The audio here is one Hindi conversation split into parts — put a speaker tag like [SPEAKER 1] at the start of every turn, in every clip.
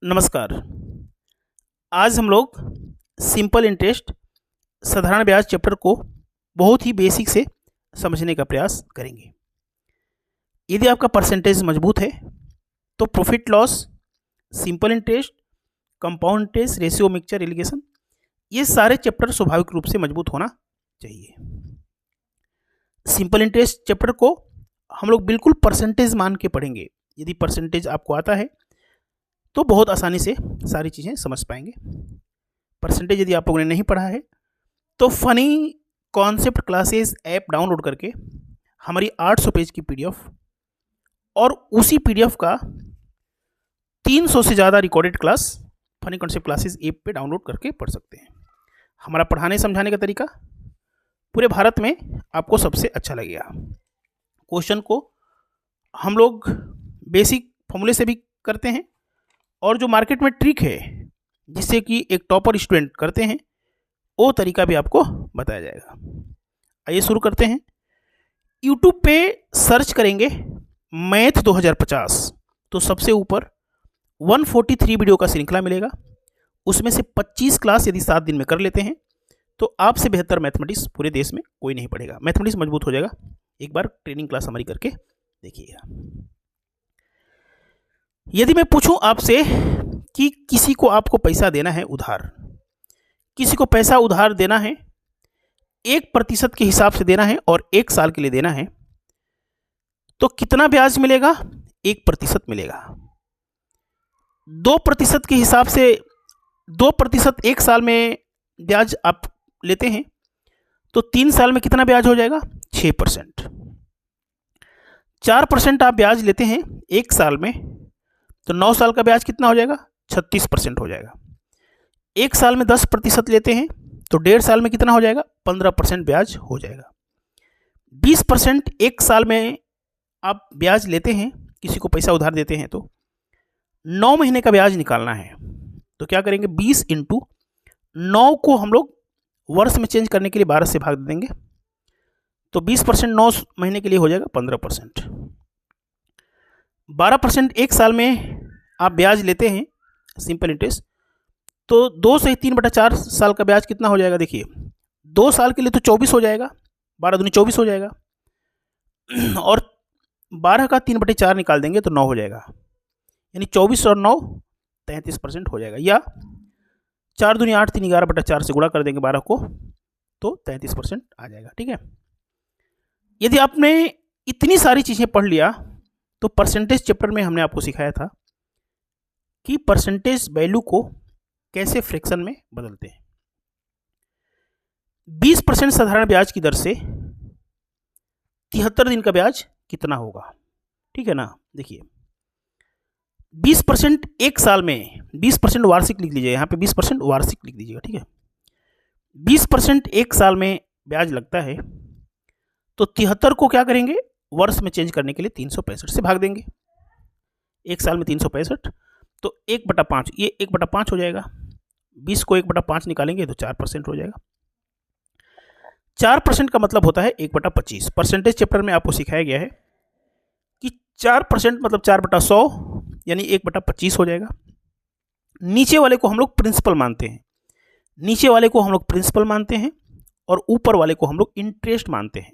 [SPEAKER 1] नमस्कार। आज हम लोग सिंपल इंटरेस्ट साधारण ब्याज चैप्टर को बहुत ही बेसिक से समझने का प्रयास करेंगे। यदि आपका परसेंटेज मजबूत है तो profit loss, simple interest, compound interest, ratio, mixture, alligation, ये सारे चैप्टर स्वाभाविक रूप से मजबूत होना चाहिए। सिंपल इंटरेस्ट चैप्टर को हम लोग बिल्कुल परसेंटेज मान के पढ़ेंगे। यदि परसेंटेज आपको आता है तो बहुत आसानी से सारी चीज़ें समझ पाएंगे। परसेंटेज यदि आप लोगों ने नहीं पढ़ा है तो funny concept classes app download करके हमारी 800 पेज की पीडीएफ और उसी पीडीएफ का 300 से ज़्यादा recorded class funny concept classes app पे डाउनलोड करके पढ़ सकते हैं। हमारा पढ़ाने समझाने का तरीका पूरे भारत में आपको सबसे अच्छा लगेगा। क्वेश्चन को हम लोग बेसिक फॉर्मूले से भी करते हैं और जो मार्केट में ट्रिक है जिससे कि एक टॉपर स्टूडेंट करते हैं वो तरीका भी आपको बताया जाएगा। आइए शुरू करते हैं। यूट्यूब पे सर्च करेंगे मैथ 2050 तो सबसे ऊपर 143 वीडियो का श्रृंखला मिलेगा। उसमें से 25 क्लास यदि 7 दिन में कर लेते हैं तो आपसे बेहतर मैथमेटिक्स पूरे देश में कोई नहीं पढ़ेगा। मैथमेटिक्स मजबूत हो जाएगा। एक बार ट्रेनिंग क्लास हमारी करके देखिएगा। यदि मैं पूछूं आपसे कि किसी को आपको पैसा देना है उधार, किसी को पैसा उधार देना है 1% के हिसाब से देना है और 1 साल के लिए देना है तो कितना ब्याज मिलेगा? 1% मिलेगा। 2% के हिसाब से 2% 1 साल में ब्याज आप लेते हैं तो 3 साल में कितना ब्याज हो जाएगा? 6%। 4% आप ब्याज लेते हैं 1 साल में तो 9 साल का ब्याज कितना हो जाएगा? 36% हो जाएगा। 1 साल में 10% लेते हैं तो 1.5 साल में कितना हो जाएगा? 15% ब्याज हो जाएगा। 20% 1 साल में आप ब्याज लेते हैं, किसी को पैसा उधार देते हैं तो 9 महीने का ब्याज निकालना है तो क्या करेंगे? 20 इंटू 9 को हम लोग वर्ष में चेंज करने के लिए 12 से भाग दे देंगे तो 20% 9 महीने के लिए हो जाएगा 15%। 12% 1 साल में आप ब्याज लेते हैं सिंपल इंटरेस्ट तो 2 से 3/4 साल का ब्याज कितना हो जाएगा? देखिए 2 साल के लिए तो 24 हो जाएगा, 12 दूनी 24 हो जाएगा और 12 का 3/4 निकाल देंगे तो 9 हो जाएगा, यानी 24 और 9 33% हो जाएगा। या 4 दूनी 8, 3 11/4 से गुणा कर देंगे 12 को तो 33% आ जाएगा। ठीक है। यदि आपने इतनी सारी चीज़ें पढ़ लिया तो परसेंटेज चैप्टर में हमने आपको सिखाया था कि परसेंटेज वैल्यू को कैसे फ्रैक्शन में बदलते हैं। 20% साधारण ब्याज की दर से 73 दिन का ब्याज कितना होगा? ठीक है ना। देखिए 20% 1 साल में, 20% वार्षिक लिख लीजिए, यहाँ पे 20% वार्षिक लिख दीजिएगा। ठीक है। 20% 1 साल में ब्याज लगता है तो 73 को क्या करेंगे? वर्ष में चेंज करने के लिए 365 से भाग देंगे। 1 साल में 365 तो 1/5, ये 1/5 हो जाएगा। 20 को 1/5 निकालेंगे तो 4% हो जाएगा। 4% का मतलब होता है 1/25। परसेंटेज चैप्टर में आपको सिखाया गया है कि 4% मतलब 4/100 यानी 1/25 हो जाएगा। नीचे वाले को हम लोग प्रिंसिपल मानते हैं, नीचे वाले को हम लोग प्रिंसिपल मानते हैं और ऊपर वाले को हम लोग इंटरेस्ट मानते हैं।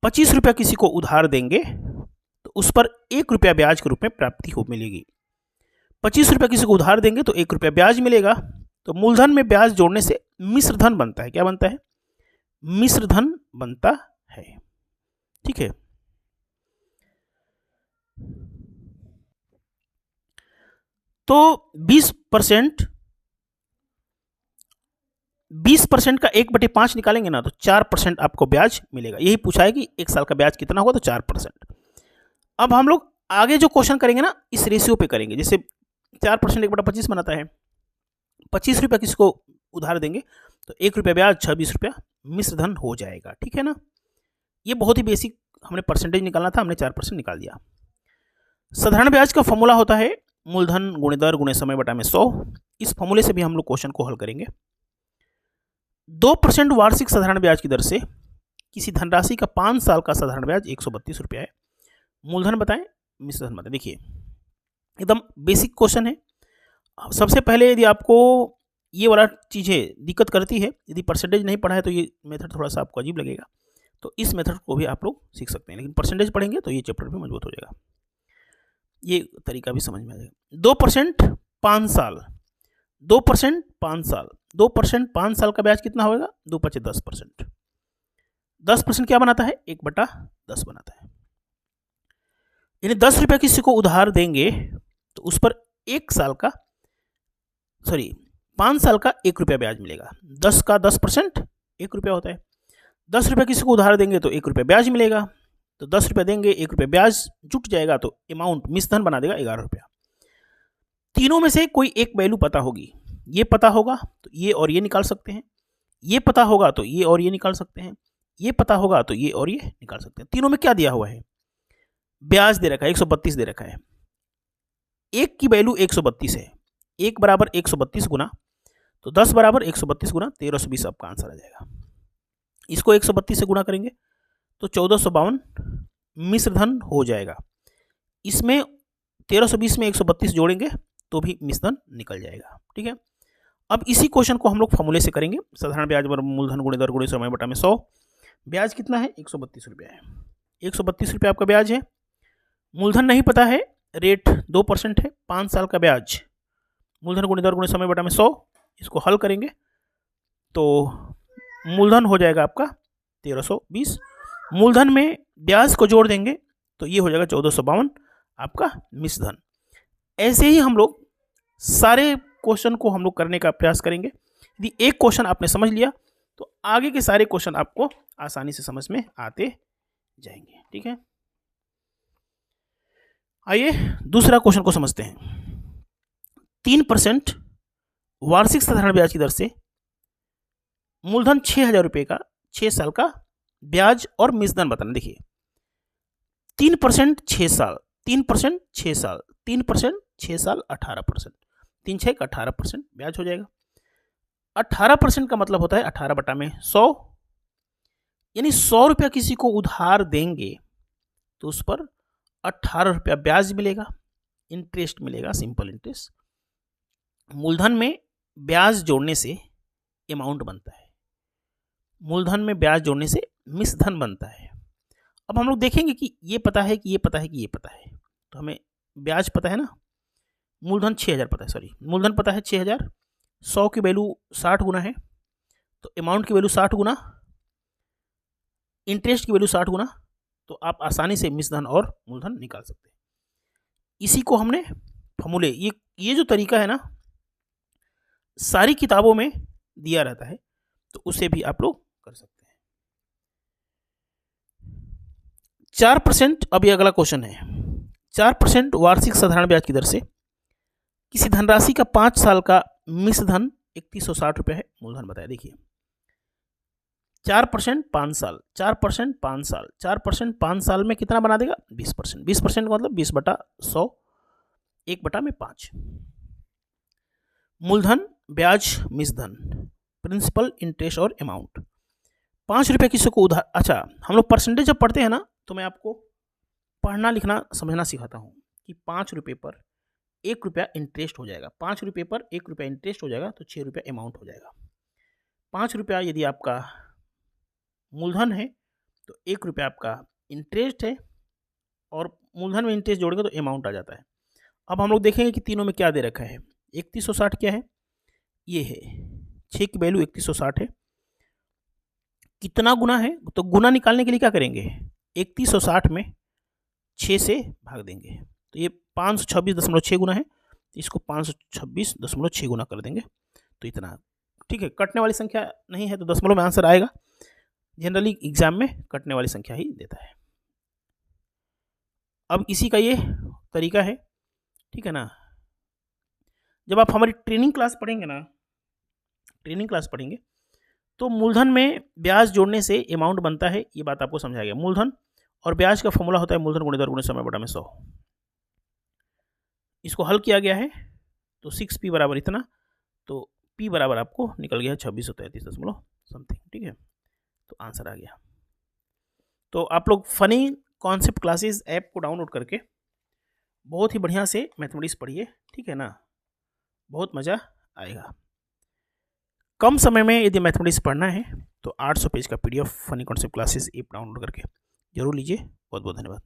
[SPEAKER 1] 25 रुपया किसी को उधार देंगे तो उस पर 1 रुपया ब्याज के रूप में प्राप्ति हो मिलेगी। 25 रुपया किसी को उधार देंगे तो 1 रुपया ब्याज मिलेगा। तो मूलधन में ब्याज जोड़ने से मिश्र धन बनता है। क्या बनता है? मिश्र धन बनता है। ठीक है। तो 20% का 1/5 निकालेंगे ना तो 4% आपको ब्याज मिलेगा। यही पूछा है कि 1 साल का ब्याज कितना होगा तो 4%। अब हम लोग आगे जो क्वेश्चन करेंगे ना इस रेशियो पे करेंगे। जैसे 4% 1/25 बनाता है, 25 रुपया किसी को उधार देंगे तो 1 रुपया ब्याज, 26 रुपया मिश्र धन हो जाएगा। ठीक है ना। ये बहुत ही बेसिक हमने परसेंटेज निकालना था, हमने 4% निकाल दिया। साधारण ब्याज का फॉर्मूला होता है मूलधन गुणे दर गुणे समय बटा में 100। इस फॉर्मूले से भी हम लोग क्वेश्चन को हल करेंगे। 2% वार्षिक साधारण ब्याज की दर से किसी धनराशि का 5 साल का साधारण ब्याज 132 रुपया है। मूलधन बताएं, मिश्र धन बताएं। देखिए एकदम बेसिक क्वेश्चन है, सबसे पहले यदि आपको ये वाला चीज़ें दिक्कत करती है, यदि परसेंटेज नहीं पढ़ा है तो ये मेथड थोड़ा सा आपको अजीब लगेगा, तो इस मेथड को भी आप लोग सीख सकते हैं, लेकिन परसेंटेज पढ़ेंगे तो ये चैप्टर भी मजबूत हो जाएगा, ये तरीका भी समझ में आ जाएगा। 2% 5 साल, 2% 5 साल, 2% 5 साल का ब्याज कितना होगा? 2 × 5 = 10%। 10% क्या बनाता है? 1/10 बनाता है। यानी 10 रुपये किसी को उधार देंगे तो उस पर 5 साल का 1 रुपया ब्याज मिलेगा। 10 का 10% 1 रुपया होता है। 10 रुपये किसी को उधार देंगे तो 1 रुपया ब्याज मिलेगा, तो 10 रुपये देंगे, 1 रुपया ब्याज जुट जाएगा, तो अमाउंट मिश्रधन बना देगा 11 रुपया। तीनों में से कोई एक वैल्यू पता होगी, ये पता होगा तो ये और ये निकाल सकते हैं, ये पता होगा तो ये और ये निकाल सकते हैं, ये पता होगा तो ये और ये निकाल सकते हैं। तीनों में क्या दिया हुआ है? ब्याज दे रखा है, 132 दे रखा है। एक की वैल्यू 132 है, 1 = 132 गुना, तो 10 = 132 गुना 1320 आपका आंसर आ जाएगा। इसको 132 से गुणा करेंगे तो 1452 मिश्रधन हो जाएगा। इसमें 1320 में 132 जोड़ेंगे तो भी मिश्रधन निकल जाएगा। ठीक है, अब इसी क्वेश्चन को हम लोग फॉर्मूले से करेंगे। साधारण ब्याज बराबर मूलधन गुणे दर गुणे समय बटा में 100। ब्याज कितना है? 132 रुपया है। 132 रुपया आपका ब्याज है। मूलधन नहीं पता है, रेट 2% है, 5 साल का ब्याज, मूलधन गुणे दर गुणे समय बटा में 100। इसको हल करेंगे तो मूलधन हो जाएगा आपका 1320, मूलधन में ब्याज को जोड़ देंगे तो ये हो जाएगा 1452 आपका मिश्रधन। ऐसे ही हम लोग सारे क्वेश्चन को हम लोग करने का प्रयास करेंगे। यदि एक क्वेश्चन आपने समझ लिया तो आगे के सारे क्वेश्चन आपको आसानी से समझ में आते जाएंगे। ठीक है, आइए दूसरा क्वेश्चन को समझते हैं। 3% वार्षिक साधारण ब्याज की दर से मूलधन 6000 रुपये का 6 साल का ब्याज और मिश्रधन बताना। देखिए 3% 6 साल, 3% 6 साल, 3% 6 साल 18%, 3 6 18% ब्याज हो जाएगा। 18% का मतलब होता है 18 बटा में 100, यानी 100 रुपया किसी को उधार देंगे तो उस पर 18 रुपया ब्याज मिलेगा, इंटरेस्ट मिलेगा, सिंपल इंटरेस्ट। मूलधन में ब्याज जोड़ने से अमाउंट बनता है, मूलधन में ब्याज जोड़ने से मिश्रधन बनता है। अब हम लोग देखेंगे कि ये पता है कि ये पता है कि ये पता है, तो हमें ब्याज पता है ना, मूलधन 6000 पता है, सॉरी मूलधन पता है 6000, 100 की वैल्यू 60 गुना है, तो अमाउंट की वैल्यू 60 गुना, इंटरेस्ट की वैल्यू 60 गुना, तो आप आसानी से मिश्रधन और मूलधन निकाल सकते हैं। इसी को हमने फॉर्मूले, ये जो तरीका है ना सारी किताबों में दिया रहता है, तो उसे भी आप लोग कर सकते हैं। 4%, अब ये अगला क्वेश्चन है। 4% वार्षिक साधारण ब्याज की दर से किसी धनराशि का 5 साल का मिश्रधन 3160 रुपये है, मूलधन बताया। देखिए 4% 5 साल, 4% 5 साल, 4% 5 साल में कितना बना देगा? 20%। 20% का मतलब 20 बटा 100, 1 बटा में 5। मूलधन, ब्याज, मिश्रधन, प्रिंसिपल, इंटरेस्ट और अमाउंट। 5 रुपये किसी को उधार, अच्छा हम लोग परसेंटेज जब पढ़ते हैं ना तो मैं आपको पढ़ना लिखना समझना सिखाता हूँ कि 5 रुपये पर 1 रुपया इंटरेस्ट हो जाएगा, 5 रुपये पर 1 रुपया इंटरेस्ट हो जाएगा तो 6 रुपया अमाउंट हो जाएगा। 5 रुपया यदि आपका मूलधन है तो 1 रुपया आपका इंटरेस्ट है, और मूलधन में इंटरेस्ट जोड़ेंगे तो अमाउंट आ जाता है। अब हम लोग देखेंगे कि तीनों में क्या दे रखा है। 3160 क्या है? ये है, 6 की वैल्यू 3160 है। कितना गुना है? तो गुना निकालने के लिए क्या करेंगे? 3160 में 6 से भाग देंगे, तो ये 526.6 गुना है, इसको 526.6 गुना कर देंगे तो इतना। ठीक है, कटने वाली संख्या नहीं है तो दशमलव में आंसर आएगा। जनरली एग्जाम में कटने वाली संख्या ही देता है। अब इसी का ये तरीका है, ठीक है ना। जब आप हमारी ट्रेनिंग क्लास पढ़ेंगे ना, ट्रेनिंग क्लास पढ़ेंगे तो मूलधन में ब्याज जोड़ने से अमाउंट बनता है, ये बात आपको समझाया गया। मूलधन और ब्याज का फॉर्मूला होता है मूलधन गुणे दर गुणे समय बटा में 100। इसको हल किया गया है तो 6p बराबर इतना, तो p बराबर आपको निकल गया 2633 समथिंग। ठीक है, तो आंसर आ गया। तो आप लोग फनी कॉन्सेप्ट क्लासेस ऐप को डाउनलोड करके बहुत ही बढ़िया से मैथमेटिक्स पढ़िए, ठीक है ना। बहुत मज़ा आएगा। कम समय में यदि मैथमेटिक्स पढ़ना है तो 800 पेज का PDF funny concept classes app download करके जरूर लीजिए। बहुत बहुत धन्यवाद।